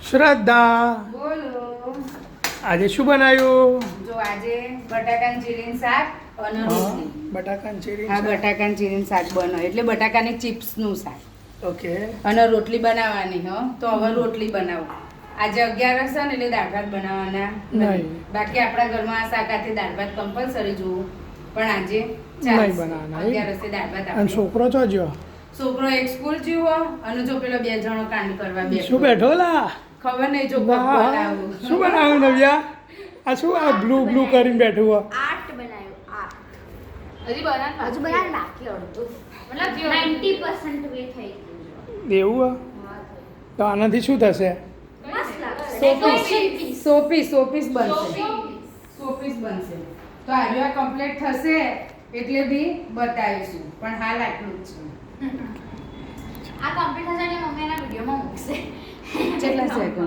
શ્રદ્ધા, બોલો. આજે શું બનાવ્યું? જો આજે બટાકાનું ચીરીનું શાક અને રોટલી. બટાકાની ચીરી. હા, બટાકાનું ચીરીનું શાક બનો એટલે બટાકાની ચિપ્સનું શાક ઓકે. અને રોટલી બનાવવાની. તો હવે રોટલી બનાવું. આજે 11 છે ને એટલે દાળ ભાત બનાવવાના નહીં. બાકી આપણા ઘરમાં આ શાકાથી દાળ ભાત કમ્પલસરી જોવું, પણ આજે નહીં બનાવવાના. 11 દાળ ભાત અને આપણે. છોકરો ચો જ્યો? છોકરો એક સ્કૂલ જીવો અને જો પેલો 2 જણો કાંડ કરવા શું બેઠો લા? ખબર નહીં જો કોક વાહ. બનાવું. શું બનાવ્યું નવ્યા? આ શું આ બ્લુ કરીને બેઠું હો? આર્ટ બનાવ્યો આર્ટ હજી બનાવ હજુ બનાવ બાકી અડધું મતલબ 90% વે થઈ ગયું એવું હો? તો આનાથી શું થશે? મસ્ત લાગશે સોપીસ બનશે. સોપીસ બનશે. તો આજે આ કમ્પ્લીટ થશે એટલે બી બતાવીશું, પણ હાલ આટલું જ છે. આ કમ્પ્લીટ થશે એટલે મમ્મી એના વિડીયોમાં મૂકશે કેટલા સેકન્ડ?